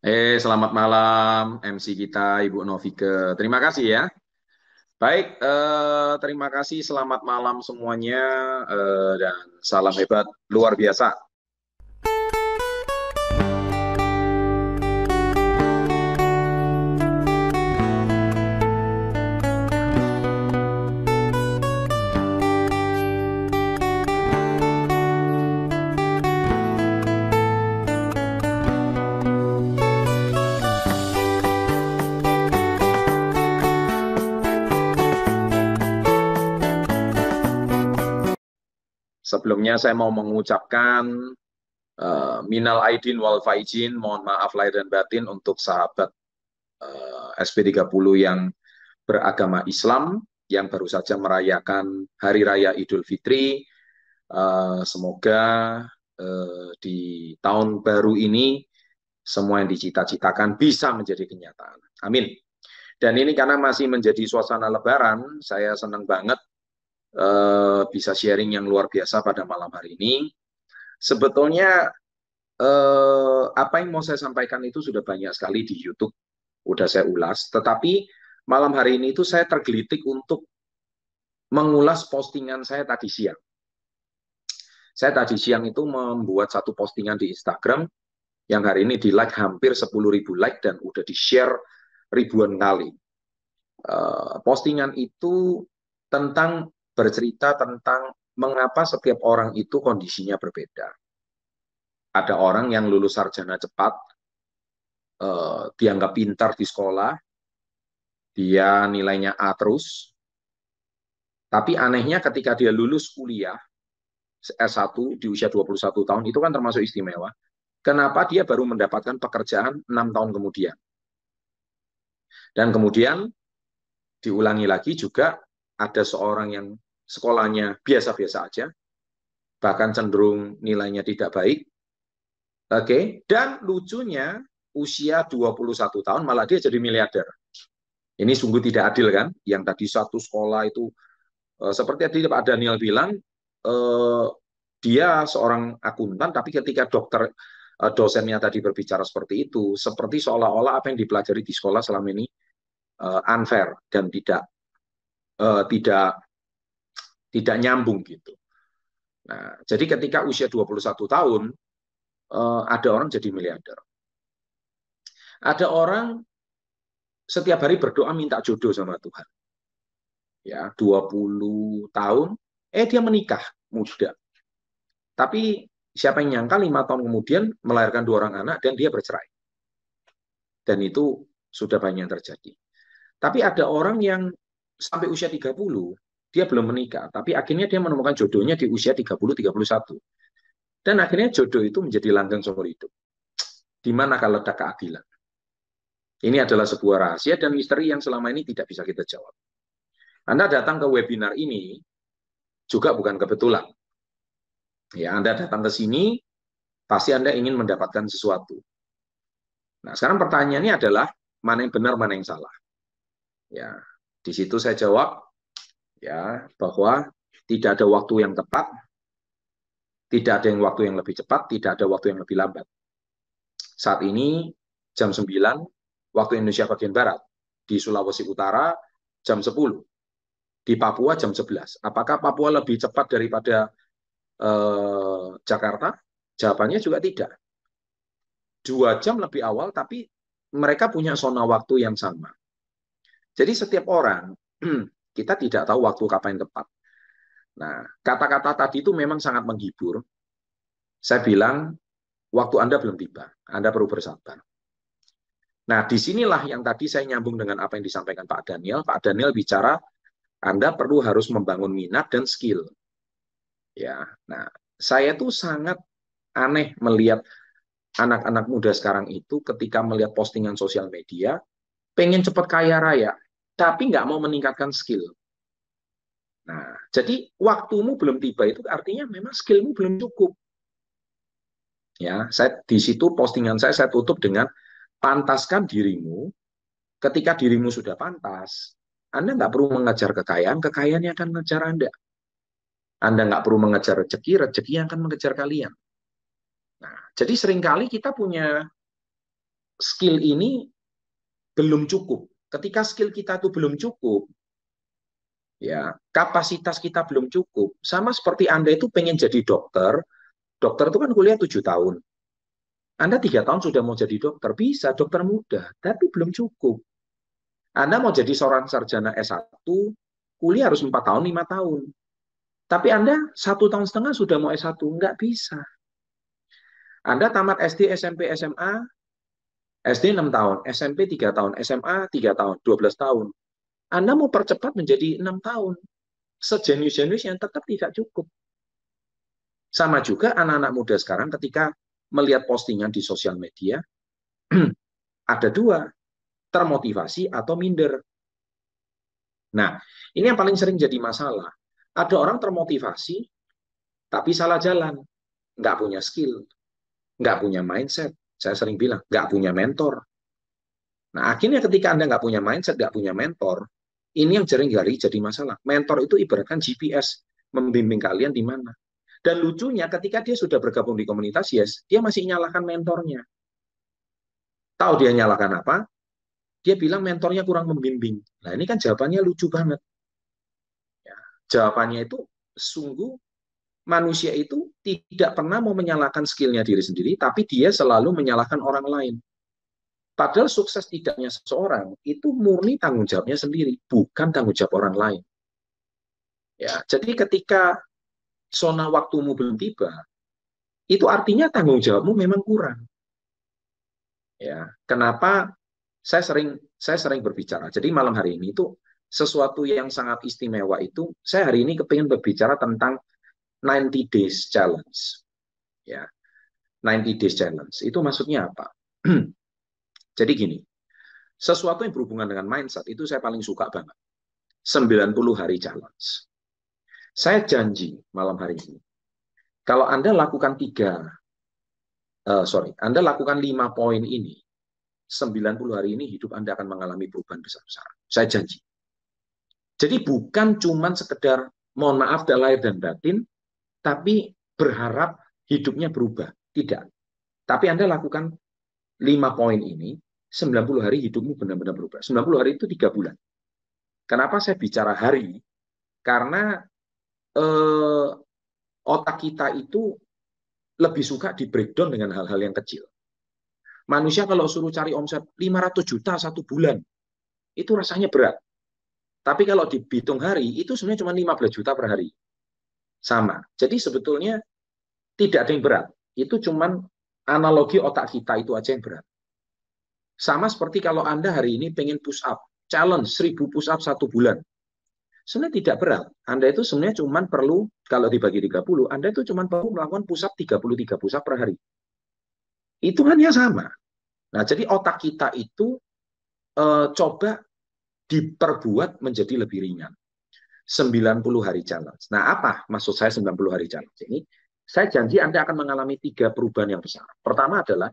Selamat malam MC kita Ibu Novike. Terima kasih ya. Baik, terima kasih. Selamat malam semuanya dan salam hebat luar biasa. Sebelumnya saya mau mengucapkan minal aidin wal faizin, mohon maaf lahir dan batin untuk sahabat SP30 yang beragama Islam yang baru saja merayakan Hari Raya Idul Fitri. Semoga di tahun baru ini semua yang dicita-citakan bisa menjadi kenyataan. Amin. Dan ini karena masih menjadi suasana Lebaran, saya senang banget bisa sharing yang luar biasa pada malam hari ini. Sebetulnya apa yang mau saya sampaikan itu sudah banyak sekali di YouTube, udah saya ulas. Tetapi malam hari ini itu saya tergelitik untuk mengulas postingan saya tadi siang. Saya tadi siang itu membuat satu postingan di Instagram yang hari ini di like hampir 10.000 like dan udah di share ribuan kali. Postingan itu bercerita tentang mengapa setiap orang itu kondisinya berbeda. Ada orang yang lulus sarjana cepat, dianggap pintar di sekolah, dia nilainya A terus, tapi anehnya ketika dia lulus kuliah S1 di usia 21 tahun, itu kan termasuk istimewa. Kenapa dia baru mendapatkan pekerjaan 6 tahun kemudian? Dan kemudian diulangi lagi juga ada seorang yang sekolahnya biasa-biasa aja, bahkan cenderung nilainya tidak baik. Oke, dan lucunya usia 21 tahun malah dia jadi miliarder. Ini sungguh tidak adil kan? Yang tadi satu sekolah itu seperti tadi Pak Daniel bilang, dia seorang akuntan, tapi ketika dosennya tadi berbicara seperti itu, seperti seolah-olah apa yang dipelajari di sekolah selama ini unfair dan tidak nyambung gitu. Nah, jadi ketika usia 21 tahun ada orang jadi miliarder. Ada orang setiap hari berdoa minta jodoh sama Tuhan. Ya, 20 tahun dia menikah muda. Tapi siapa yang nyangka 5 tahun kemudian melahirkan 2 orang anak dan dia bercerai. Dan itu sudah banyak yang terjadi. Tapi ada orang yang sampai usia 30, dia belum menikah, tapi akhirnya dia menemukan jodohnya di usia 30-31. Dan akhirnya jodoh itu menjadi langgeng seumur hidup. Di mana kalau letak keadilan? Ini adalah sebuah rahasia dan misteri yang selama ini tidak bisa kita jawab. Anda datang ke webinar ini juga bukan kebetulan. Ya, Anda datang ke sini, pasti Anda ingin mendapatkan sesuatu. Nah, sekarang pertanyaannya adalah, mana yang benar, mana yang salah? Ya, di situ saya jawab, ya, bahwa tidak ada waktu yang tepat, tidak ada yang waktu yang lebih cepat, tidak ada waktu yang lebih lambat. Saat ini jam 9 waktu Indonesia bagian Barat, di Sulawesi Utara jam 10, di Papua jam 11. Apakah Papua lebih cepat daripada Jakarta? Jawabannya juga tidak. 2 jam lebih awal, tapi mereka punya zona waktu yang sama. Jadi setiap orang, kita tidak tahu waktu kapan yang tepat. Nah, kata-kata tadi itu memang sangat menghibur. Saya bilang, waktu Anda belum tiba, Anda perlu bersabar. Nah, disinilah yang tadi saya nyambung dengan apa yang disampaikan Pak Daniel. Pak Daniel bicara, Anda perlu harus membangun minat dan skill. Ya, nah, saya tuh sangat aneh melihat anak-anak muda sekarang itu ketika melihat postingan sosial media, pengen cepat kaya raya, tapi nggak mau meningkatkan skill. Nah, jadi waktumu belum tiba itu artinya memang skillmu belum cukup. Ya, saya di situ postingan saya tutup dengan pantaskan dirimu. Ketika dirimu sudah pantas, Anda nggak perlu mengejar kekayaan, kekayaan yang akan mengejar Anda. Anda nggak perlu mengejar rezeki, rezeki yang akan mengejar kalian. Nah, jadi seringkali kita punya skill ini belum cukup. Ketika skill kita itu belum cukup, ya kapasitas kita belum cukup. Sama seperti Anda itu pengen jadi dokter, dokter itu kan kuliah 7 tahun. Anda 3 tahun sudah mau jadi dokter, bisa dokter muda, tapi belum cukup. Anda mau jadi seorang sarjana S1, kuliah harus 4 tahun, 5 tahun. Tapi Anda 1 tahun setengah sudah mau S1, nggak bisa. Anda tamat SD, SMP, SMA, SD 6 tahun, SMP 3 tahun, SMA 3 tahun, 12 tahun. Anda mau percepat menjadi 6 tahun. Sejenius-jenius yang tetap tidak cukup. Sama juga anak-anak muda sekarang ketika melihat postingan di sosial media, ada dua, termotivasi atau minder. Nah, ini yang paling sering jadi masalah. Ada orang termotivasi, tapi salah jalan. Nggak punya skill, nggak punya mindset. Saya sering bilang, nggak punya mentor. Nah, akhirnya ketika Anda nggak punya mindset, nggak punya mentor, ini yang sering jadi masalah. Mentor itu ibaratkan GPS, membimbing kalian di mana. Dan lucunya ketika dia sudah bergabung di komunitas Yes, dia masih nyalakan mentornya. Tahu dia nyalakan apa? Dia bilang mentornya kurang membimbing. Nah, ini kan jawabannya lucu banget. Ya, jawabannya itu sungguh manusia itu tidak pernah mau menyalahkan skillnya diri sendiri, tapi dia selalu menyalahkan orang lain. Padahal sukses tidaknya seseorang itu murni tanggung jawabnya sendiri, bukan tanggung jawab orang lain. Ya, jadi ketika zona waktumu belum tiba, itu artinya tanggung jawabmu memang kurang. Ya, kenapa saya sering berbicara. Jadi malam hari ini itu sesuatu yang sangat istimewa itu, saya hari ini kepingin berbicara tentang 90 days challenge. Ya, 90 days challenge. Itu maksudnya apa? Jadi gini, sesuatu yang berhubungan dengan mindset itu saya paling suka banget. 90 hari challenge. Saya janji malam hari ini, kalau Anda lakukan Anda lakukan 5 poin ini, 90 hari ini hidup Anda akan mengalami perubahan besar-besaran. Saya janji. Jadi bukan cuma sekedar mohon maaf dan lahir dan batin, tapi berharap hidupnya berubah. Tidak. Tapi Anda lakukan 5 poin ini, 90 hari hidupmu benar-benar berubah. 90 hari itu 3 bulan. Kenapa saya bicara hari? Karena otak kita itu lebih suka di breakdown dengan hal-hal yang kecil. Manusia kalau suruh cari omset 500 juta 1 bulan, itu rasanya berat. Tapi kalau dihitung hari, itu sebenarnya cuma 15 juta per hari. Sama. Jadi sebetulnya tidak ada yang berat. Itu cuma analogi otak kita itu aja yang berat. Sama seperti kalau Anda hari ini pengen push up, challenge 1000 push up 1 bulan. Sebenarnya tidak berat. Anda itu sebenarnya cuma perlu, kalau dibagi 30, Anda itu cuma perlu melakukan push up 33 push up per hari. Itu hanya sama. Nah, jadi otak kita itu coba diperbuat menjadi lebih ringan. 90 hari challenge. Nah, apa maksud saya 90 hari challenge ini? Saya janji Anda akan mengalami 3 perubahan yang besar. Pertama adalah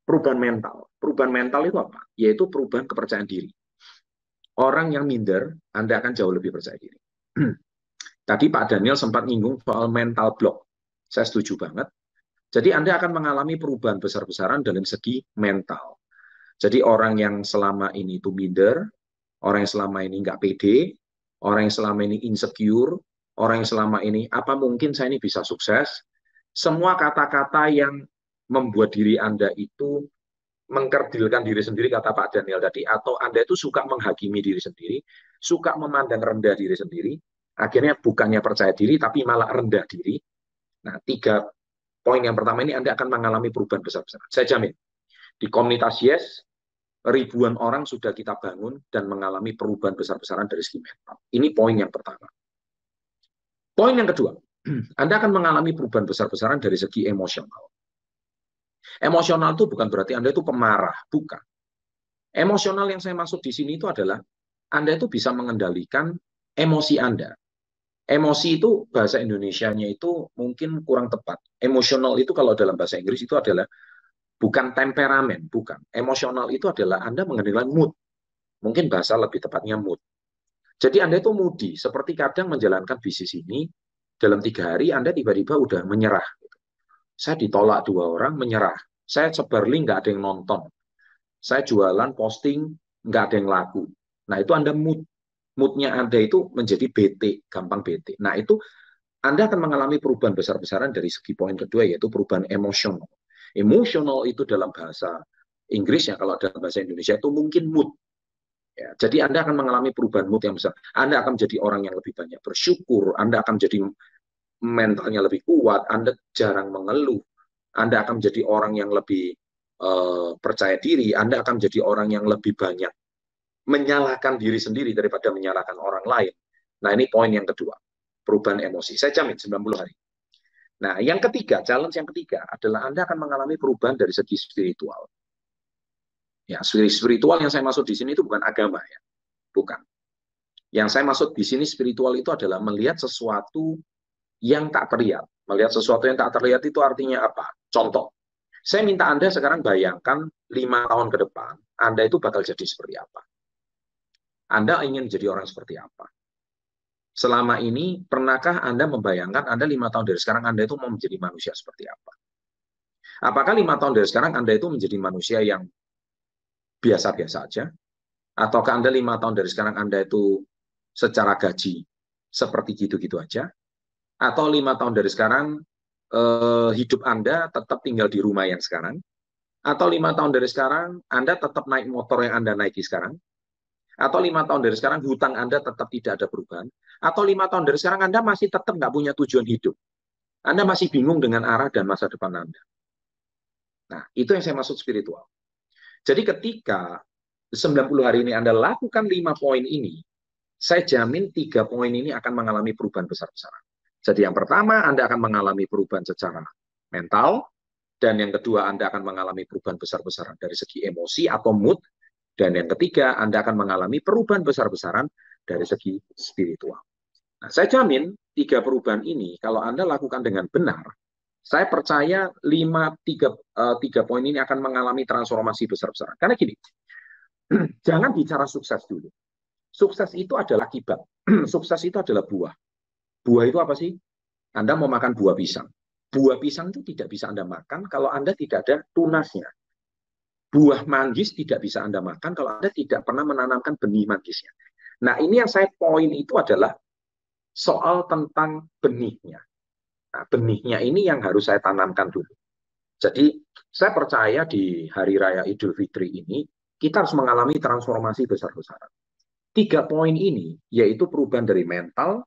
perubahan mental. Perubahan mental itu apa? Yaitu perubahan kepercayaan diri. Orang yang minder, Anda akan jauh lebih percaya diri. Tadi Pak Daniel sempat nyinggung soal mental block. Saya setuju banget. Jadi Anda akan mengalami perubahan besar-besaran dalam segi mental. Jadi orang yang selama ini itu minder, orang yang selama ini nggak pede, orang yang selama ini insecure, orang yang selama ini apa mungkin saya ini bisa sukses, semua kata-kata yang membuat diri Anda itu mengkerdilkan diri sendiri, kata Pak Daniel tadi, atau Anda itu suka menghakimi diri sendiri, suka memandang rendah diri sendiri, akhirnya bukannya percaya diri, tapi malah rendah diri. Nah, 3 poin yang pertama ini Anda akan mengalami perubahan besar-besaran. Saya jamin. Di komunitas Yes, ribuan orang sudah kita bangun dan mengalami perubahan besar-besaran dari segi mental. Ini poin yang pertama. Poin yang kedua, Anda akan mengalami perubahan besar-besaran dari segi emosional. Emosional itu bukan berarti Anda itu pemarah, bukan. Emosional yang saya maksud di sini itu adalah Anda itu bisa mengendalikan emosi Anda. Emosi itu bahasa Indonesianya itu mungkin kurang tepat. Emosional itu kalau dalam bahasa Inggris itu adalah bukan temperamen, bukan. Emosional itu adalah Anda mengendalikan mood. Mungkin bahasa lebih tepatnya mood. Jadi Anda itu moody, seperti kadang menjalankan bisnis ini, dalam 3 hari Anda tiba-tiba udah menyerah. Saya ditolak 2 orang, menyerah. Saya sebar link, nggak ada yang nonton. Saya jualan, posting, nggak ada yang laku. Nah, itu Anda moodnya Anda itu menjadi bete, gampang bete. Nah, itu Anda akan mengalami perubahan besar-besaran dari segi poin kedua, yaitu perubahan emosional. Emosional itu dalam bahasa Inggris, ya, kalau dalam bahasa Indonesia itu mungkin mood. Ya, jadi Anda akan mengalami perubahan mood yang besar. Anda akan menjadi orang yang lebih banyak bersyukur, Anda akan menjadi mentalnya lebih kuat, Anda jarang mengeluh, Anda akan menjadi orang yang lebih percaya diri, Anda akan menjadi orang yang lebih banyak menyalahkan diri sendiri daripada menyalahkan orang lain. Nah, ini poin yang kedua, perubahan emosi. Saya jamin 90 hari. Nah, yang ketiga, challenge yang ketiga adalah Anda akan mengalami perubahan dari segi spiritual. Ya, spiritual yang saya maksud di sini itu bukan agama, ya, bukan. Yang saya maksud di sini spiritual itu adalah melihat sesuatu yang tak terlihat. Melihat sesuatu yang tak terlihat itu artinya apa? Contoh, saya minta Anda sekarang bayangkan 5 tahun ke depan, Anda itu bakal jadi seperti apa? Anda ingin jadi orang seperti apa? Selama ini, pernahkah Anda membayangkan Anda 5 tahun dari sekarang, Anda itu mau menjadi manusia seperti apa? Apakah 5 tahun dari sekarang Anda itu menjadi manusia yang biasa-biasa aja? Ataukah Anda 5 tahun dari sekarang Anda itu secara gaji seperti gitu-gitu aja? Atau 5 tahun dari sekarang hidup Anda tetap tinggal di rumah yang sekarang? Atau 5 tahun dari sekarang Anda tetap naik motor yang Anda naiki sekarang? Atau 5 tahun dari sekarang hutang Anda tetap tidak ada perubahan? Atau 5 tahun dari sekarang Anda masih tetap nggak punya tujuan hidup? Anda masih bingung dengan arah dan masa depan Anda. Nah, itu yang saya maksud spiritual. Jadi ketika 90 hari ini Anda lakukan 5 poin ini, saya jamin 3 poin ini akan mengalami perubahan besar-besaran. Jadi yang pertama, Anda akan mengalami perubahan secara mental, dan yang kedua, Anda akan mengalami perubahan besar-besaran dari segi emosi atau mood, dan yang ketiga, Anda akan mengalami perubahan besar-besaran dari segi spiritual. Nah, saya jamin 3 perubahan ini, kalau Anda lakukan dengan benar, saya percaya 3 poin ini akan mengalami transformasi besar-besaran. Karena gini, jangan bicara sukses dulu. Sukses itu adalah akibat. Sukses itu adalah buah. Buah itu apa sih? Anda mau makan buah pisang. Buah pisang itu tidak bisa Anda makan kalau Anda tidak ada tunasnya. Buah manggis tidak bisa Anda makan kalau Anda tidak pernah menanamkan benih manggisnya. Nah, ini yang saya poin itu adalah soal tentang benihnya. Nah, benihnya ini yang harus saya tanamkan dulu. Jadi, saya percaya di Hari Raya Idul Fitri ini, kita harus mengalami transformasi besar-besaran. 3 poin ini, yaitu perubahan dari mental,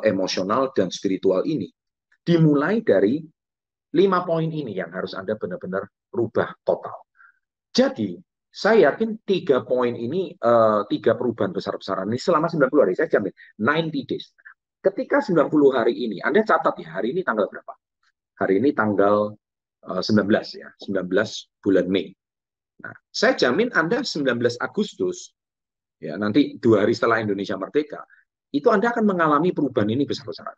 emosional, dan spiritual ini, dimulai dari 5 poin ini yang harus Anda benar-benar rubah total. Jadi, saya yakin 3 poin ini, 3 perubahan besar-besaran ini selama 90 hari, saya jamin, 90 days. Ketika 90 hari ini, Anda catat ya, hari ini tanggal berapa? Hari ini tanggal 19 ya, 19 bulan Mei. Nah, saya jamin Anda 19 Agustus, ya nanti 2 hari setelah Indonesia merdeka, itu Anda akan mengalami perubahan ini besar-besaran.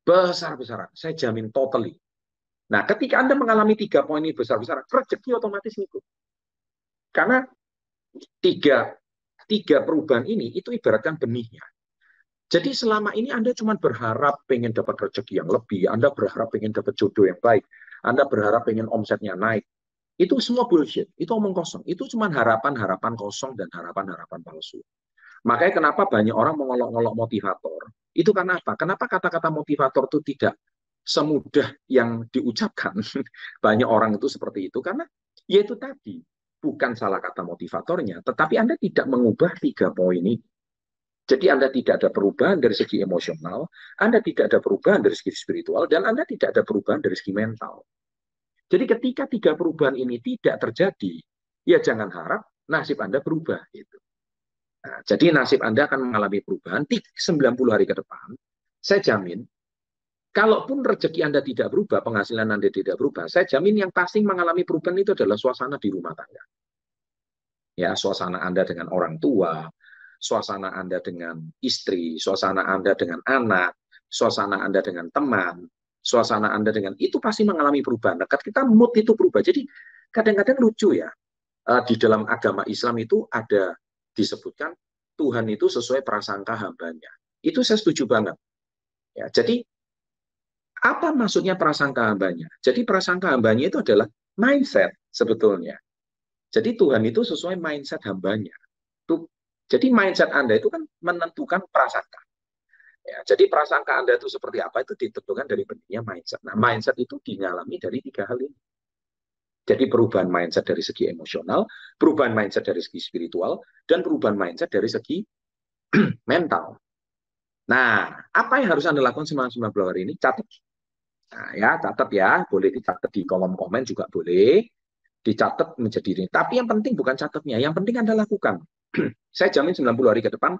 Besar-besaran, saya jamin totally. Nah, ketika Anda mengalami 3 poin ini besar-besaran, rezeki otomatis ngikut. Karena tiga perubahan ini itu ibaratkan benihnya. Jadi selama ini Anda cuma berharap pengen dapat rezeki yang lebih, Anda berharap pengen dapat jodoh yang baik, Anda berharap pengen omsetnya naik. Itu semua bullshit, itu omong kosong. Itu cuma harapan-harapan kosong dan harapan-harapan palsu. Makanya kenapa banyak orang mengolok-olok motivator. Itu karena apa? Kenapa kata-kata motivator itu tidak semudah yang diucapkan? Banyak orang itu seperti itu. Karena ya itu tadi, bukan salah kata motivatornya, tetapi Anda tidak mengubah 3 poin ini. Jadi Anda tidak ada perubahan dari segi emosional, Anda tidak ada perubahan dari segi spiritual, dan Anda tidak ada perubahan dari segi mental. Jadi ketika 3 perubahan ini tidak terjadi, ya jangan harap nasib Anda berubah. Gitu. Nah, jadi nasib Anda akan mengalami perubahan 90 hari ke depan. Saya jamin, kalaupun rezeki Anda tidak berubah, penghasilan Anda tidak berubah, saya jamin yang pasti mengalami perubahan itu adalah suasana di rumah tangga. Ya, suasana Anda dengan orang tua, suasana Anda dengan istri, suasana Anda dengan anak, suasana Anda dengan teman, suasana Anda dengan itu pasti mengalami perubahan. Nah, kita mood itu berubah. Jadi kadang-kadang lucu ya, di dalam agama Islam itu ada disebutkan Tuhan itu sesuai prasangka hambanya. Itu saya setuju banget. Ya, jadi apa maksudnya prasangka hambanya? Jadi prasangka hambanya itu adalah mindset sebetulnya. Jadi Tuhan itu sesuai mindset hambanya. Jadi mindset Anda itu kan menentukan prasangka. Ya, jadi prasangka Anda itu seperti apa itu ditentukan dari bentuknya mindset. Nah, mindset itu dialami dari tiga hal ini. Jadi perubahan mindset dari segi emosional, perubahan mindset dari segi spiritual, dan perubahan mindset dari segi mental. Nah, apa yang harus Anda lakukan selama 90 hari ini? Catat. Nah, ya, catat ya. Boleh dicatat di kolom komen juga boleh. Dicatat menjadi ini. Tapi yang penting bukan catatnya. Yang penting Anda lakukan. Saya jamin 90 hari ke depan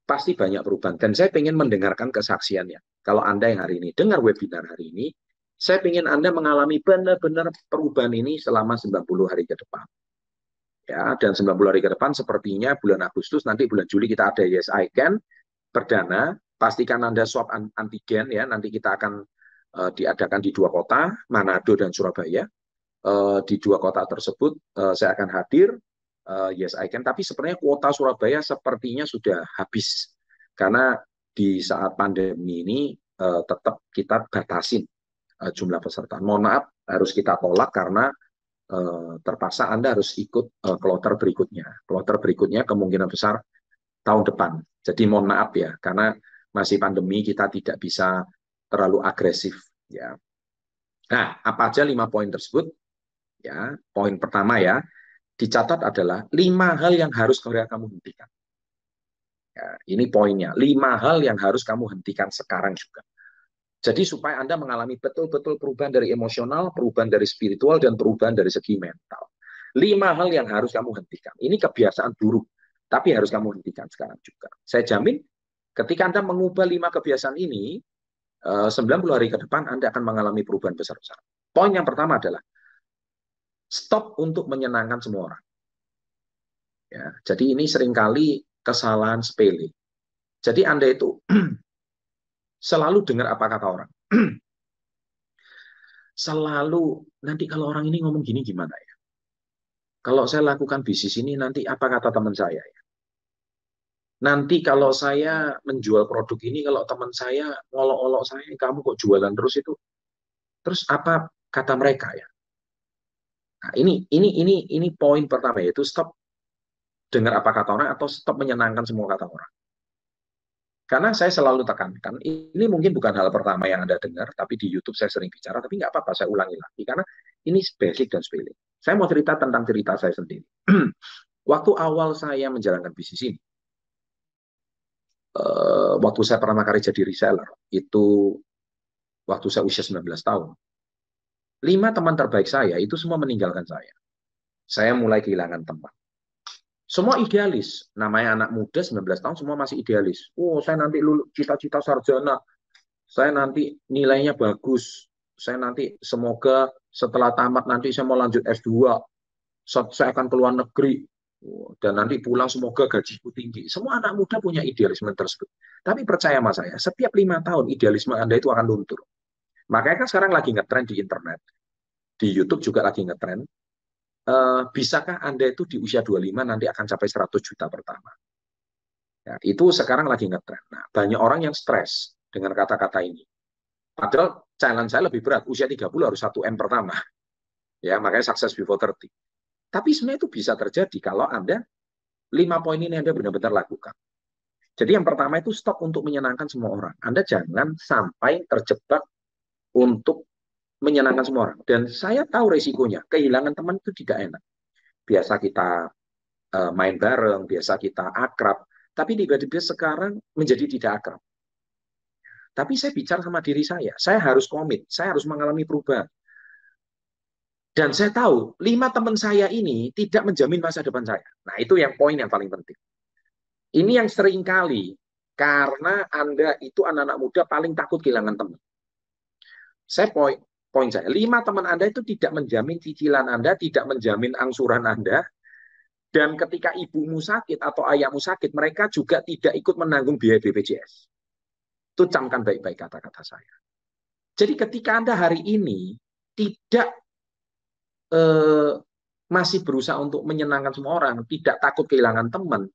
pasti banyak perubahan. Dan saya ingin mendengarkan kesaksiannya. Kalau Anda yang hari ini dengar webinar hari ini, saya ingin Anda mengalami benar-benar perubahan ini selama 90 hari ke depan. Ya, dan 90 hari ke depan sepertinya bulan Agustus, nanti bulan Juli kita ada Yes I Can perdana. Pastikan Anda swab antigen ya. Nanti kita akan diadakan di dua kota, Manado dan Surabaya. Di dua kota tersebut saya akan hadir. Yes I Can. Tapi sebenarnya kuota Surabaya sepertinya sudah habis karena di saat pandemi ini tetap kita batasin jumlah peserta. Mohon maaf harus kita tolak karena terpaksa Anda harus ikut kloter berikutnya. Kloter berikutnya kemungkinan besar tahun depan. Jadi mohon maaf ya, karena masih pandemi kita tidak bisa terlalu agresif. Ya. Nah, apa aja 5 poin tersebut? Ya, poin pertama ya, dicatat adalah 5 hal yang harus kamu hentikan. Ya, ini poinnya, 5 hal yang harus kamu hentikan sekarang juga. Jadi supaya Anda mengalami betul-betul perubahan dari emosional, perubahan dari spiritual, dan perubahan dari segi mental. 5 hal yang harus kamu hentikan. Ini kebiasaan buruk, tapi harus kamu hentikan sekarang juga. Saya jamin ketika Anda mengubah 5 kebiasaan ini, 90 hari ke depan Anda akan mengalami perubahan besar-besar. Poin yang pertama adalah stop untuk menyenangkan semua orang. Ya, jadi ini seringkali kesalahan sepele. Jadi Anda itu selalu dengar apa kata orang. Selalu, nanti kalau orang ini ngomong gini gimana ya? Kalau saya lakukan bisnis ini, nanti apa kata teman saya ya? Nanti kalau saya menjual produk ini, kalau teman saya ngolok-olok saya, kamu kok jualan terus itu? Terus apa kata mereka ya? Nah, ini poin pertama yaitu stop dengar apa kata orang atau stop menyenangkan semua kata orang. Karena saya selalu tekankan, ini mungkin bukan hal pertama yang Anda dengar, tapi di YouTube saya sering bicara, tapi nggak apa-apa, saya ulangi lagi. Karena ini basic dan sepele. Saya mau cerita tentang cerita saya sendiri. Waktu awal saya menjalankan bisnis ini, waktu saya pertama kali jadi reseller, itu waktu saya usia 19 tahun. 5 teman terbaik saya itu semua meninggalkan saya. Saya mulai kehilangan teman. Semua idealis. Namanya anak muda 19 tahun semua masih idealis. Oh, saya nanti lulus cita-cita sarjana. Saya nanti nilainya bagus. Saya nanti semoga setelah tamat nanti saya mau lanjut S2. Saya akan keluar negeri. Dan nanti pulang semoga gajiku tinggi. Semua anak muda punya idealisme tersebut. Tapi percaya sama saya, setiap 5 tahun idealisme Anda itu akan luntur. Makanya kan sekarang lagi ngetrend di internet. Di YouTube juga lagi ngetrend. Bisakah Anda itu di usia 25 nanti akan capai 100 juta pertama? Ya, itu sekarang lagi ngetrend. Nah, banyak orang yang stres dengan kata-kata ini. Padahal challenge saya lebih berat. Usia 30 harus 1M pertama. Ya, makanya success before 30. Tapi sebenarnya itu bisa terjadi kalau Anda 5 poin ini Anda benar-benar lakukan. Jadi yang pertama itu stop untuk menyenangkan semua orang. Anda jangan sampai terjebak untuk menyenangkan semua orang. Dan saya tahu resikonya. Kehilangan teman itu tidak enak. Biasa kita main bareng, biasa kita akrab. Tapi tiba-tiba sekarang menjadi tidak akrab. Tapi saya bicara sama diri saya harus komit, saya harus mengalami perubahan. Dan saya tahu, 5 teman saya ini tidak menjamin masa depan saya. Nah, itu yang poin yang paling penting. Ini yang sering kali, karena Anda itu anak-anak muda paling takut kehilangan teman. Saya poin saya, 5 teman Anda itu tidak menjamin cicilan Anda, tidak menjamin angsuran Anda, dan ketika ibumu sakit atau ayahmu sakit, mereka juga tidak ikut menanggung biaya BPJS. Itu camkan baik-baik kata-kata saya. Jadi ketika Anda hari ini tidak masih berusaha untuk menyenangkan semua orang, tidak takut kehilangan teman,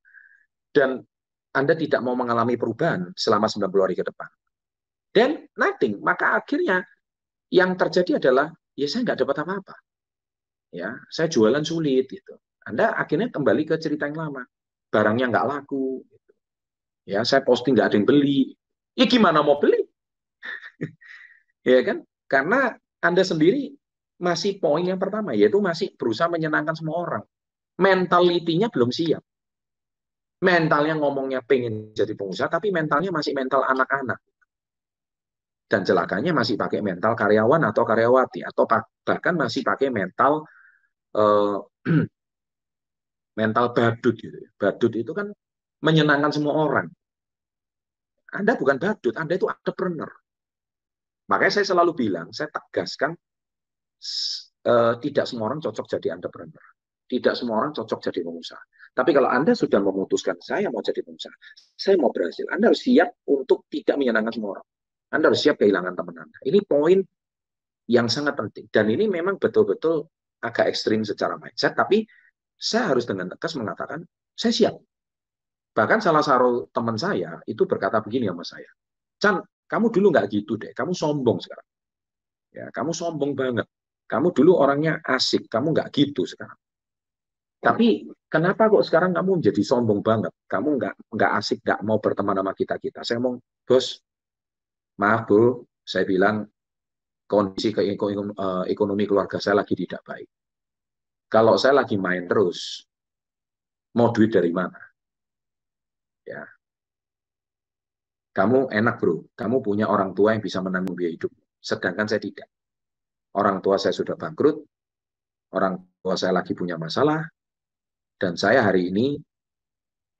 dan Anda tidak mau mengalami perubahan selama 90 hari ke depan, dan nothing, maka akhirnya yang terjadi adalah, ya saya nggak dapat apa-apa. Ya, saya jualan sulit gitu. Anda akhirnya kembali ke cerita yang lama. Barangnya nggak laku. Ya, saya posting nggak ada yang beli. Ya gimana mau beli? Ya kan? Karena Anda sendiri masih poin yang pertama, yaitu masih berusaha menyenangkan semua orang. Mentalitinya belum siap. Mentalnya ngomongnya pengen jadi pengusaha, tapi mentalnya masih mental anak-anak. Dan celakanya masih pakai mental karyawan atau karyawati, atau bahkan masih pakai mental eh, mental badut gitu. Badut itu kan menyenangkan semua orang. Anda bukan badut, Anda itu entrepreneur. Makanya saya selalu bilang, saya tegaskan, tidak semua orang cocok jadi entrepreneur. Tidak semua orang cocok jadi pengusaha. Tapi kalau Anda sudah memutuskan, saya mau jadi pengusaha, saya mau berhasil, Anda harus siap untuk tidak menyenangkan semua orang. Anda harus siap kehilangan teman Anda. Ini poin yang sangat penting. Dan ini memang betul-betul agak ekstrim secara mindset, tapi saya harus dengan tegas mengatakan, saya siap. Bahkan salah satu teman saya itu berkata begini sama saya, Chan, kamu dulu nggak gitu deh, kamu sombong sekarang. Ya, kamu sombong banget. Kamu dulu orangnya asik, kamu nggak gitu sekarang. Tapi kenapa kok sekarang kamu menjadi sombong banget? Kamu nggak asik, nggak mau berteman sama kita kita. Saya ngomong, bos, maaf bro, saya bilang kondisi ekonomi keluarga saya lagi tidak baik. Kalau saya lagi main terus, mau duit dari mana? Ya, kamu enak bro, kamu punya orang tua yang bisa menanggung biaya hidup. Sedangkan saya tidak. Orang tua saya sudah bangkrut, orang tua saya lagi punya masalah, dan saya hari ini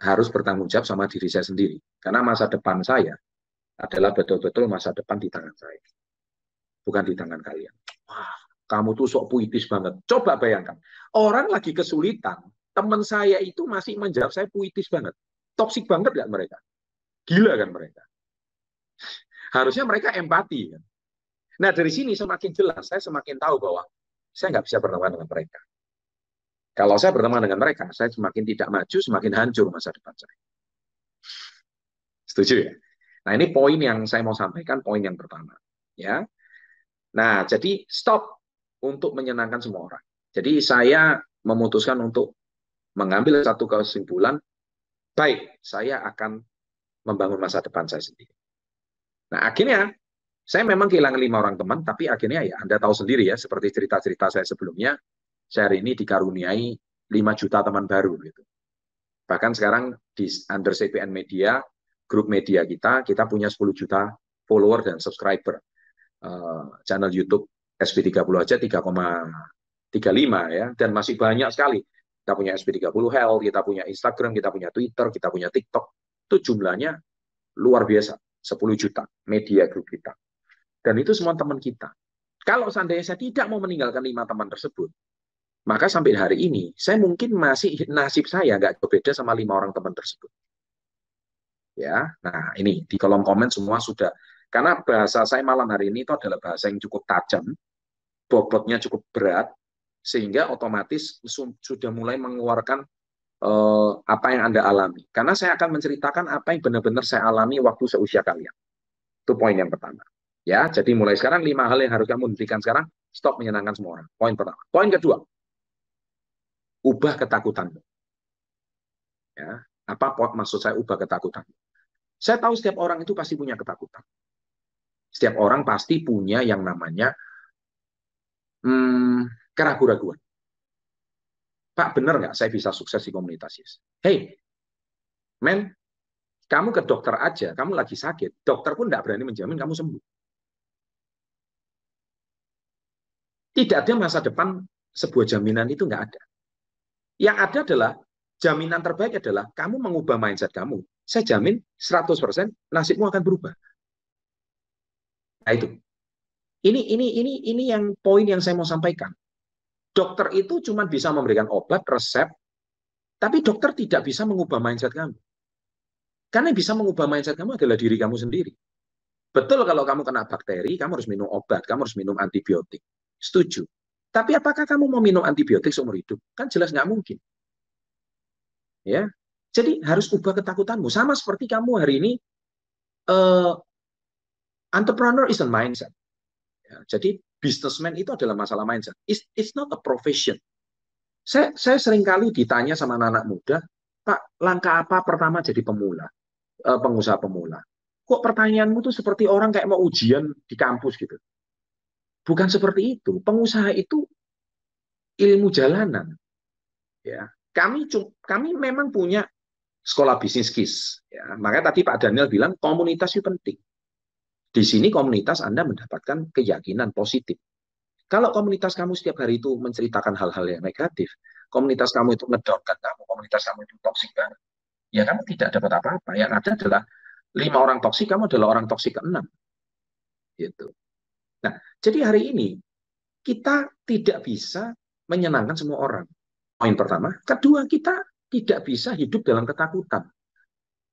harus bertanggung jawab sama diri saya sendiri. Karena masa depan saya adalah betul-betul masa depan di tangan saya, bukan di tangan kalian. Wah, kamu tuh sok puitis banget. Coba bayangkan, orang lagi kesulitan, teman saya itu masih menjawab saya puitis banget. Toksik banget gak mereka? Gila kan mereka? Harusnya mereka empati. Kan? Nah, dari sini semakin jelas, saya semakin tahu bahwa saya nggak bisa berteman dengan mereka. Kalau saya berteman dengan mereka, saya semakin tidak maju, semakin hancur masa depan saya. Setuju ya? Nah, ini poin yang saya mau sampaikan, poin yang pertama. Ya. Nah, jadi stop untuk menyenangkan semua orang. Jadi saya memutuskan untuk mengambil satu kesimpulan, baik, saya akan membangun masa depan saya sendiri. Nah, akhirnya saya memang kehilangan 5 orang teman, tapi akhirnya ya Anda tahu sendiri ya, seperti cerita-cerita saya sebelumnya, saya hari ini dikaruniai 5 juta teman baru. Gitu. Bahkan sekarang di under CPN Media, grup media kita punya 10 juta follower dan subscriber. Channel YouTube SP30 aja 3,35 ya, dan masih banyak sekali. Kita punya SP30 Health, kita punya Instagram, kita punya Twitter, kita punya TikTok. Itu jumlahnya luar biasa, 10 juta media grup kita. Dan itu semua teman kita. Kalau seandainya saya tidak mau meninggalkan 5 teman tersebut, maka sampai hari ini, saya mungkin masih nasib saya nggak beda sama 5 orang teman tersebut. Ya, nah ini di kolom komen semua sudah, karena bahasa saya malam hari ini itu adalah bahasa yang cukup tajam, bobotnya cukup berat, sehingga otomatis sudah mulai mengeluarkan apa yang Anda alami. Karena saya akan menceritakan apa yang benar-benar saya alami waktu seusia kalian. Itu poin yang pertama. Ya, jadi mulai sekarang 5 hal yang harus kamu hentikan sekarang, stop menyenangkan semua orang. Poin pertama. Poin kedua, ubah ketakutanmu. Ya, apa maksud saya ubah ketakutan? Saya tahu setiap orang itu pasti punya ketakutan. Setiap orang pasti punya yang namanya keraguan-raguan. Pak, benar nggak saya bisa sukses di komunitas YES? Hey, men, kamu ke dokter aja, kamu lagi sakit, dokter pun nggak berani menjamin kamu sembuh. Tidak ada masa depan sebuah jaminan itu nggak ada. Yang ada adalah jaminan terbaik adalah kamu mengubah mindset kamu. Saya jamin 100% nasibmu akan berubah. Nah itu. Ini yang poin yang saya mau sampaikan. Dokter itu cuma bisa memberikan obat, resep, tapi dokter tidak bisa mengubah mindset kamu. Karena yang bisa mengubah mindset kamu adalah diri kamu sendiri. Betul kalau kamu kena bakteri, kamu harus minum obat, kamu harus minum antibiotik. Setuju. Tapi apakah kamu mau minum antibiotik seumur hidup? Kan jelas nggak mungkin. Ya, jadi harus ubah ketakutanmu. Sama seperti kamu hari ini, uh, entrepreneur is a mindset. Ya, jadi businessman itu adalah masalah mindset. It's not a profession. Saya sering kali ditanya sama anak-anak muda, Pak, langkah apa pertama jadi pemula, pengusaha pemula? Kok pertanyaanmu tuh seperti orang kayak mau ujian di kampus gitu? Bukan seperti itu. Pengusaha itu ilmu jalanan. Ya, kami memang punya sekolah bisnis KIS. Ya, makanya tadi Pak Daniel bilang komunitas itu penting. Di sini komunitas Anda mendapatkan keyakinan positif. Kalau komunitas kamu setiap hari itu menceritakan hal-hal yang negatif, komunitas kamu itu ngedownkan kamu, komunitas kamu itu toksik banget, ya kamu tidak dapat apa-apa. Yang ada adalah 5 orang toksik, kamu adalah orang toksik ke-6. Gitu. Nah, jadi hari ini kita tidak bisa menyenangkan semua orang. Poin pertama. Kedua, kita tidak bisa hidup dalam ketakutan.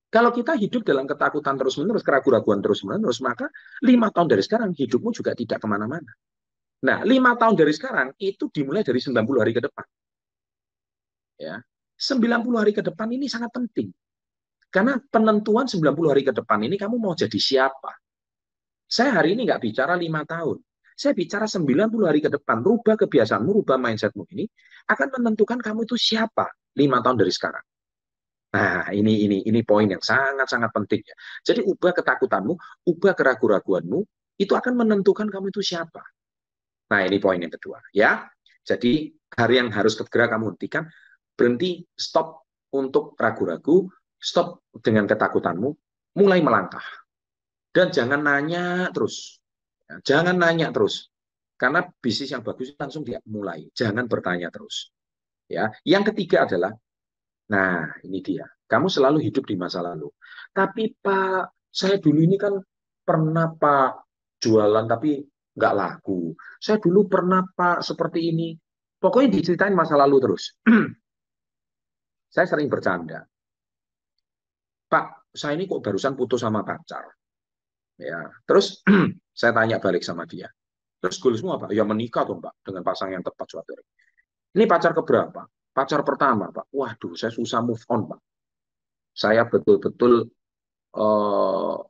Kalau kita hidup dalam ketakutan terus-menerus, keraguan-raguan terus-menerus, maka 5 tahun dari sekarang hidupmu juga tidak kemana-mana. Nah, 5 tahun dari sekarang itu dimulai dari 90 hari ke depan. Ya, 90 hari ke depan ini sangat penting. Karena penentuan 90 hari ke depan ini kamu mau jadi siapa. Saya hari ini nggak bicara 5 tahun. Saya bicara 90 hari ke depan. Rubah kebiasaanmu, rubah mindsetmu ini akan menentukan kamu itu siapa 5 tahun dari sekarang. Nah, ini poin yang sangat-sangat penting ya. Jadi ubah ketakutanmu, ubah keraguan-raguanmu, itu akan menentukan kamu itu siapa. Nah, ini poin yang kedua ya. Jadi hari yang harus segera kamu hentikan, berhenti, stop untuk ragu-ragu, stop dengan ketakutanmu, mulai melangkah. Dan jangan nanya terus. Jangan nanya terus. Karena bisnis yang bagus langsung dia mulai. Jangan bertanya terus. Ya, yang ketiga adalah, nah ini dia. Kamu selalu hidup di masa lalu. Tapi Pak, saya dulu ini kan pernah Pak jualan tapi nggak laku. Saya dulu pernah Pak seperti ini. Pokoknya diceritain masa lalu terus. Saya sering bercanda. Pak, saya ini kok barusan putus sama pacar. Ya, terus saya tanya balik sama dia. Terus goalsmu apa? Ya menikah dong Pak, dengan pasangan yang tepat suatu hari. Ini pacar keberapa? Pacar pertama Pak. Waduh, saya susah move on Pak. Saya betul-betul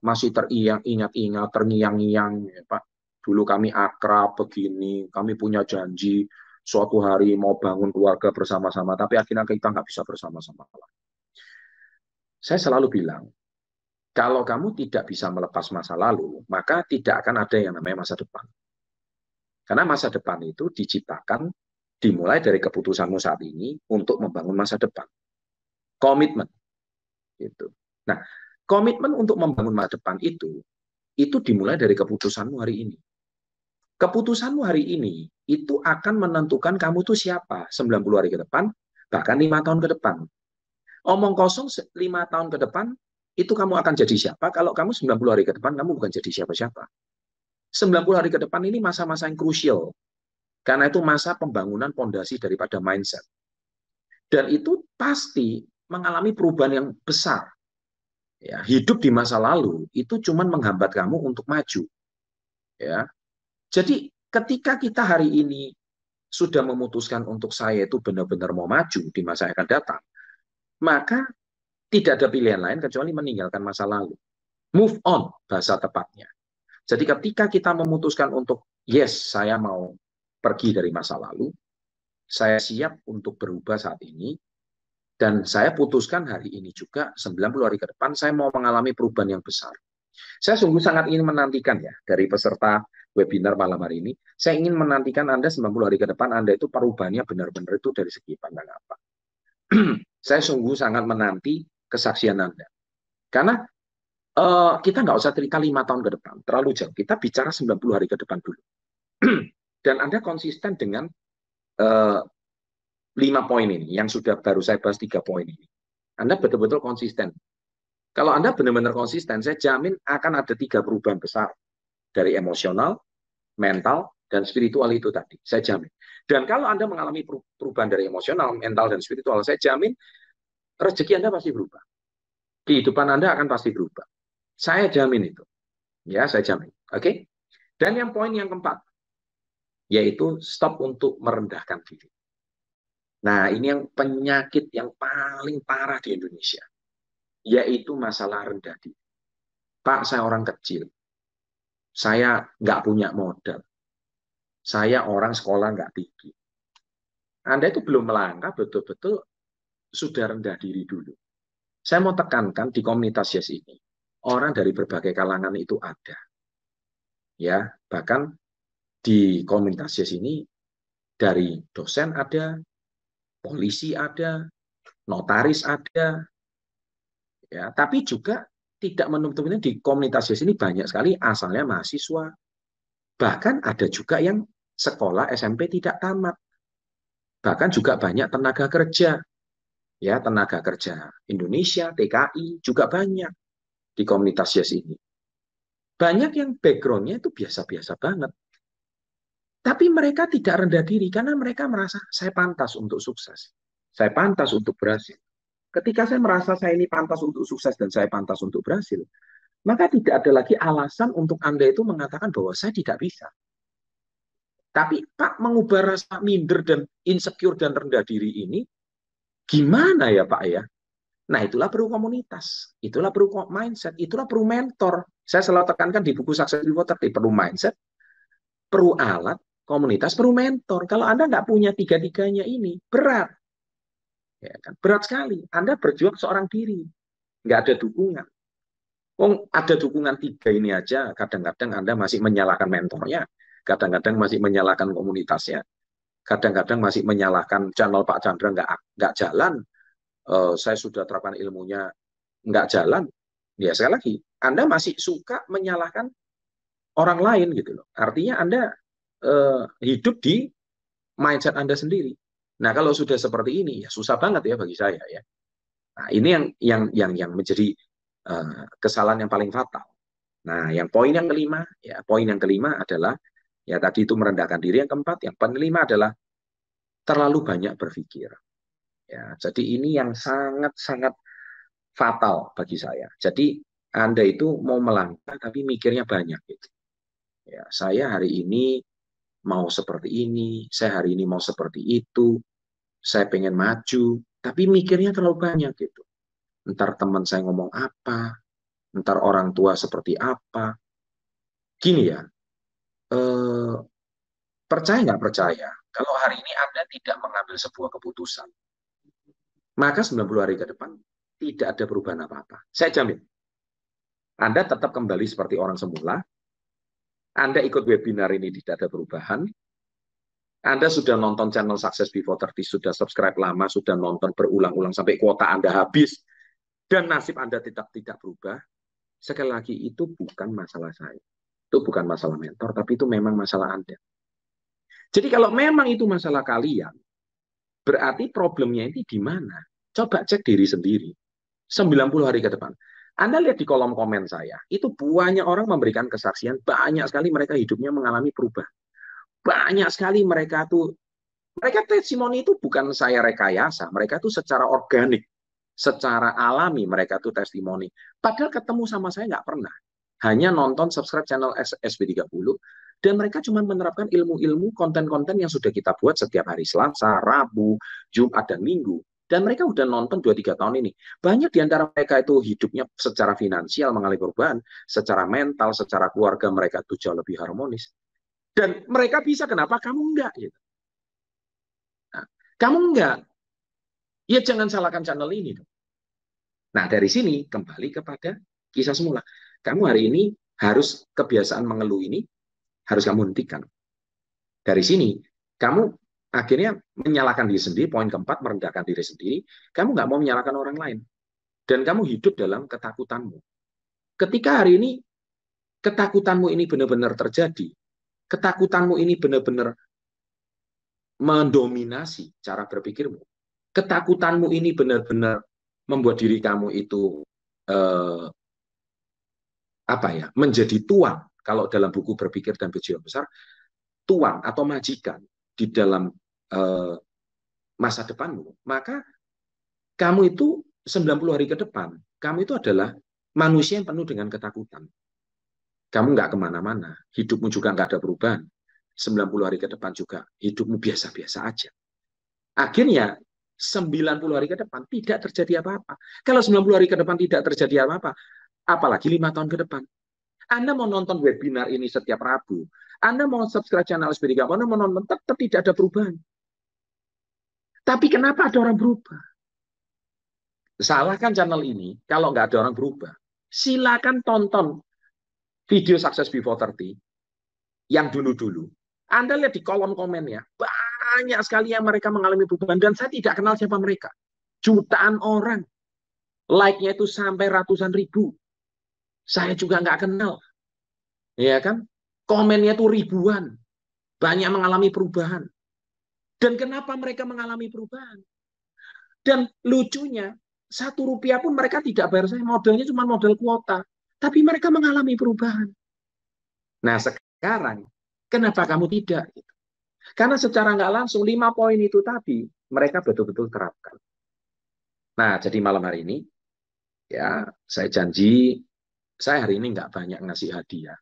masih teringat-ingat, terngiang-ngiang ya, Pak. Dulu kami akrab begini, kami punya janji suatu hari mau bangun keluarga bersama-sama, tapi akhirnya kita nggak bisa bersama-sama. Saya selalu bilang, kalau kamu tidak bisa melepas masa lalu, maka tidak akan ada yang namanya masa depan. Karena masa depan itu diciptakan dimulai dari keputusanmu saat ini untuk membangun masa depan. Komitmen. Gitu. Nah, komitmen untuk membangun masa depan itu dimulai dari keputusanmu hari ini. Keputusanmu hari ini itu akan menentukan kamu tuh siapa 90 hari ke depan, bahkan 5 tahun ke depan. Omong kosong 5 tahun ke depan, itu kamu akan jadi siapa, kalau kamu 90 hari ke depan, kamu bukan jadi siapa-siapa. 90 hari ke depan ini masa-masa yang krusial, karena itu masa pembangunan fondasi daripada mindset. Dan itu pasti mengalami perubahan yang besar. Ya, hidup di masa lalu itu cuma menghambat kamu untuk maju. Ya, jadi ketika kita hari ini sudah memutuskan untuk saya itu benar-benar mau maju di masa yang akan datang, maka tidak ada pilihan lain kecuali meninggalkan masa lalu. Move on, bahasa tepatnya. Jadi ketika kita memutuskan untuk, yes, saya mau pergi dari masa lalu, saya siap untuk berubah saat ini, dan saya putuskan hari ini juga, 90 hari ke depan, saya mau mengalami perubahan yang besar. Saya sungguh sangat ingin menantikan ya, dari peserta webinar malam hari ini, saya ingin menantikan Anda 90 hari ke depan, Anda itu perubahannya benar-benar itu dari segi pandang apa. Saya sungguh sangat menanti kesaksian Anda. Karena kita nggak usah cerita 5 tahun ke depan, terlalu jauh. Kita bicara 90 hari ke depan dulu. Dan Anda konsisten dengan 5 poin ini, yang sudah baru saya bahas 3 poin ini. Anda betul-betul konsisten. Kalau Anda benar-benar konsisten, saya jamin akan ada 3 perubahan besar. Dari emosional, mental, dan spiritual itu tadi. Saya jamin. Dan kalau Anda mengalami perubahan dari emosional, mental, dan spiritual, saya jamin rezeki Anda pasti berubah. Kehidupan Anda akan pasti berubah. Saya jamin itu. Ya, saya jamin. Oke? Dan yang poin yang keempat, yaitu stop untuk merendahkan diri. Nah, ini yang penyakit yang paling parah di Indonesia, yaitu masalah rendah diri. Pak, saya orang kecil. Saya nggak punya modal. Saya orang sekolah nggak tinggi. Anda itu belum melangkah betul-betul sudah rendah diri dulu. Saya mau tekankan di komunitas Yes ini, orang dari berbagai kalangan itu ada. Ya, bahkan di komunitas Yes ini dari dosen ada, polisi ada, notaris ada, ya, tapi juga tidak menutup di komunitas Yes ini banyak sekali asalnya mahasiswa. Bahkan ada juga yang sekolah SMP tidak tamat. Bahkan juga banyak tenaga kerja, ya, tenaga kerja Indonesia, TKI juga banyak di komunitas Yes ini. Banyak yang background-nya itu biasa-biasa banget. Tapi mereka tidak rendah diri karena mereka merasa saya pantas untuk sukses. Saya pantas untuk berhasil. Ketika saya merasa saya ini pantas untuk sukses dan saya pantas untuk berhasil, maka tidak ada lagi alasan untuk Anda itu mengatakan bahwa saya tidak bisa. Tapi Pak, mengubah rasa minder dan insecure dan rendah diri ini, gimana ya Pak ya? Nah, itulah perlu komunitas, itulah perlu mindset, itulah perlu mentor. Saya selalu tekankan di buku Success Before 30, perlu mindset, perlu alat, komunitas, perlu mentor. Kalau Anda nggak punya tiga-tiganya ini, berat. Ya kan? Berat sekali. Anda berjuang seorang diri, nggak ada dukungan. Oh, ada dukungan tiga ini aja, kadang-kadang Anda masih menyalahkan mentornya, kadang-kadang masih menyalahkan komunitasnya, kadang-kadang masih menyalahkan channel Pak Chandra nggak jalan, saya sudah terapkan ilmunya nggak jalan. Ya sekali lagi, Anda masih suka menyalahkan orang lain gitu loh. Artinya Anda hidup di mindset Anda sendiri. Nah, kalau sudah seperti ini ya susah banget ya bagi saya ya. Nah, ini yang menjadi kesalahan yang paling fatal. Nah, yang poin yang kelima, ya poin yang kelima adalah ya tadi itu merendahkan diri. Yang keempat, yang kelima adalah terlalu banyak berpikir. Ya, jadi ini yang sangat-sangat fatal bagi saya. Jadi Anda itu mau melangkah tapi mikirnya banyak gitu. Ya, saya hari ini mau seperti ini, saya hari ini mau seperti itu, saya pengen maju, tapi mikirnya terlalu banyak gitu. Ntar teman saya ngomong apa, ntar orang tua seperti apa. Gini ya, eh, percaya nggak percaya, kalau hari ini Anda tidak mengambil sebuah keputusan, maka 90 hari ke depan tidak ada perubahan apa-apa. Saya jamin. Anda tetap kembali seperti orang semula, Anda ikut webinar ini tidak ada perubahan, Anda sudah nonton channel Success Before 30, sudah subscribe lama, sudah nonton berulang-ulang sampai kuota Anda habis, dan nasib Anda tidak berubah, sekali lagi itu bukan masalah saya. Itu bukan masalah mentor, tapi itu memang masalah Anda. Jadi kalau memang itu masalah kalian, berarti problemnya ini di mana? Coba cek diri sendiri. 90 hari ke depan. Anda lihat di kolom komen saya, itu banyak orang memberikan kesaksian, banyak sekali mereka hidupnya mengalami perubahan. Banyak sekali mereka testimoni itu bukan saya rekayasa, mereka itu secara organik, secara alami mereka itu testimoni. Padahal ketemu sama saya nggak pernah. Hanya nonton subscribe channel SB30, dan mereka cuma menerapkan ilmu-ilmu konten-konten yang sudah kita buat setiap hari Selasa, Rabu, Jumat, dan Minggu. Dan mereka udah nonton 2-3 tahun ini. Banyak di antara mereka itu hidupnya secara finansial mengalami perubahan, secara mental, secara keluarga mereka itu jauh lebih harmonis. Dan mereka bisa, kenapa kamu enggak? Gitu. Nah, kamu enggak, ya jangan salahkan channel ini. Nah, dari sini kembali kepada kisah semula. Kamu hari ini harus kebiasaan mengeluh ini harus kamu hentikan. Dari sini, kamu akhirnya menyalahkan diri sendiri. Poin keempat, merendahkan diri sendiri. Kamu nggak mau menyalahkan orang lain. Dan kamu hidup dalam ketakutanmu. Ketika hari ini ketakutanmu ini benar-benar terjadi, ketakutanmu ini benar-benar mendominasi cara berpikirmu, ketakutanmu ini benar-benar membuat diri kamu itu eh, apa ya, menjadi tuan. Kalau dalam buku Berpikir dan Berjiwa Besar, tuan atau majikan di dalam masa depanmu, maka kamu itu 90 hari ke depan, kamu itu adalah manusia yang penuh dengan ketakutan. Kamu nggak kemana-mana, hidupmu juga nggak ada perubahan. 90 hari ke depan juga hidupmu biasa-biasa aja. Akhirnya 90 hari ke depan tidak terjadi apa-apa. Kalau 90 hari ke depan tidak terjadi apa-apa, apalagi 5 tahun ke depan. Anda mau nonton webinar ini setiap Rabu, Anda mau subscribe channel SPD Kamu, Anda mau nonton, tetap tidak ada perubahan. Tapi kenapa ada orang berubah? Salahkan channel ini kalau nggak ada orang berubah. Silakan tonton video Success Before 30 yang dulu-dulu. Anda lihat di kolom komennya, banyak sekali yang mereka mengalami perubahan. Dan saya tidak kenal siapa mereka. Jutaan orang. Like-nya itu sampai ratusan ribu. Saya juga nggak kenal. Ya kan? Komennya itu ribuan. Banyak mengalami perubahan. Dan kenapa mereka mengalami perubahan? Dan lucunya, 1 rupiah pun mereka tidak bayar saya. Modalnya cuma modal kuota. Tapi mereka mengalami perubahan. Nah sekarang, kenapa kamu tidak? Karena secara nggak langsung 5 poin itu tadi, mereka betul-betul terapkan. Nah jadi malam hari ini, ya saya janji, saya hari ini nggak banyak ngasih hadiah.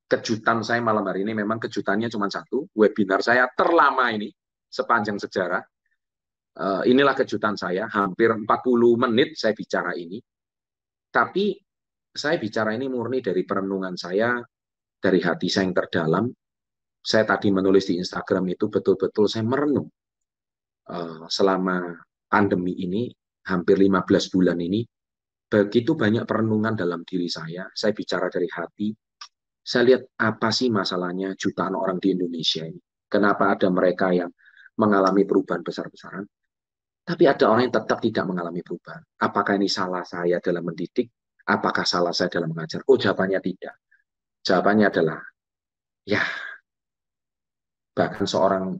Kejutan saya malam hari ini memang kejutannya cuma satu, webinar saya terlama ini, sepanjang sejarah. Inilah kejutan saya, hampir 40 menit saya bicara ini. Tapi saya bicara ini murni dari perenungan saya, dari hati saya yang terdalam. Saya tadi menulis di Instagram itu betul-betul saya merenung. Selama pandemi ini, hampir 15 bulan ini, begitu banyak perenungan dalam diri saya bicara dari hati, saya lihat apa sih masalahnya jutaan orang di Indonesia ini. Kenapa ada mereka yang mengalami perubahan besar-besaran, tapi ada orang yang tetap tidak mengalami perubahan. Apakah ini salah saya dalam mendidik? Apakah salah saya dalam mengajar? Oh, jawabannya tidak. Jawabannya adalah, ya, bahkan seorang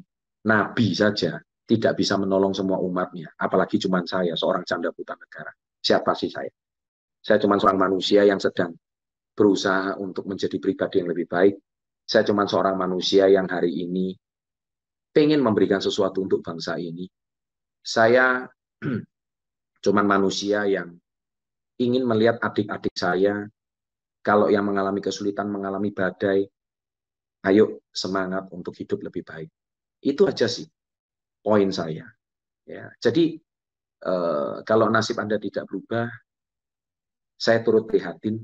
nabi saja tidak bisa menolong semua umatnya. Apalagi cuma saya, seorang janda buta negara. Siapa sih saya? Saya cuma seorang manusia yang sedang berusaha untuk menjadi pribadi yang lebih baik. Saya cuma seorang manusia yang hari ini pengen memberikan sesuatu untuk bangsa ini. Saya cuma manusia yang ingin melihat adik-adik saya, kalau yang mengalami kesulitan, mengalami badai, ayo semangat untuk hidup lebih baik. Itu aja sih poin saya. Ya, jadi kalau nasib Anda tidak berubah, saya turut prihatin.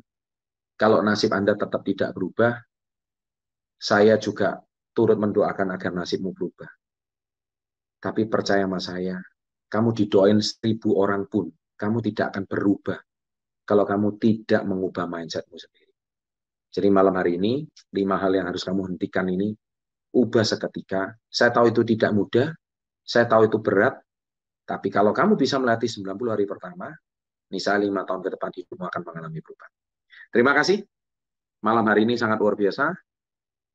Kalau nasib Anda tetap tidak berubah, saya juga turut mendoakan agar nasibmu berubah. Tapi percaya sama saya, kamu didoain 1000 orang pun, kamu tidak akan berubah kalau kamu tidak mengubah mindsetmu sendiri. Jadi malam hari ini, 5 hal yang harus kamu hentikan ini, ubah seketika. Saya tahu itu tidak mudah, saya tahu itu berat, tapi kalau kamu bisa melatih 90 hari pertama, misalnya 5 tahun ke depan hidupmu akan mengalami perubahan. Terima kasih. Malam hari ini sangat luar biasa.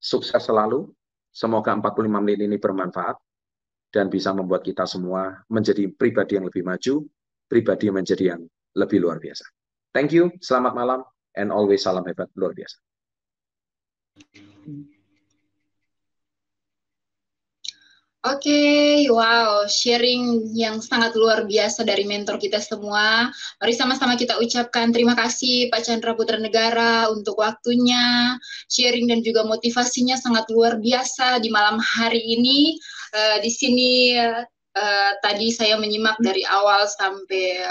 Sukses selalu. Semoga 45 menit ini bermanfaat dan bisa membuat kita semua menjadi pribadi yang lebih maju, pribadi yang menjadi yang lebih luar biasa. Thank you, selamat malam, and always salam hebat luar biasa. Oke, wow, sharing yang sangat luar biasa dari mentor kita semua. Mari sama-sama kita ucapkan terima kasih Pak Chandra Putra Negara untuk waktunya, sharing dan juga motivasinya sangat luar biasa di malam hari ini. Di sini tadi saya menyimak dari awal sampai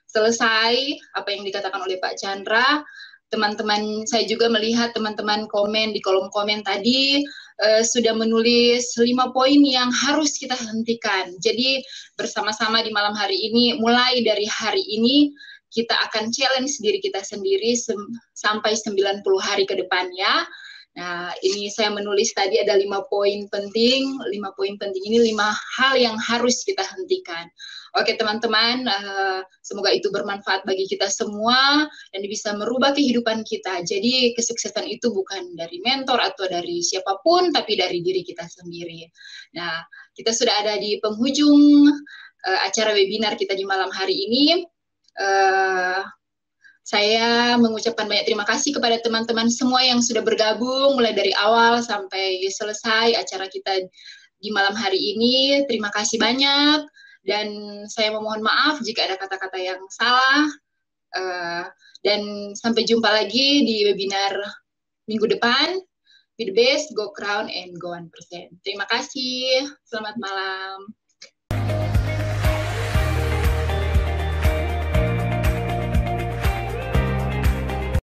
selesai apa yang dikatakan oleh Pak Chandra. Teman-teman saya juga melihat teman-teman komen di kolom komen tadi sudah menulis 5 poin yang harus kita hentikan. Jadi bersama-sama di malam hari ini, mulai dari hari ini kita akan challenge diri kita sendiri sampai 90 hari ke depannya. Nah, ini saya menulis tadi ada 5 poin penting. 5 poin penting ini 5 hal yang harus kita hentikan. Oke teman-teman, semoga itu bermanfaat bagi kita semua dan bisa merubah kehidupan kita. Jadi kesuksesan itu bukan dari mentor atau dari siapapun, tapi dari diri kita sendiri. Nah, kita sudah ada di penghujung acara webinar kita di malam hari ini. Saya mengucapkan banyak terima kasih kepada teman-teman semua yang sudah bergabung mulai dari awal sampai selesai acara kita di malam hari ini. Terima kasih banyak. Dan saya memohon maaf jika ada kata-kata yang salah. Dan sampai jumpa lagi di webinar minggu depan. Be the best, go crown, and go 1%. Terima kasih. Selamat malam.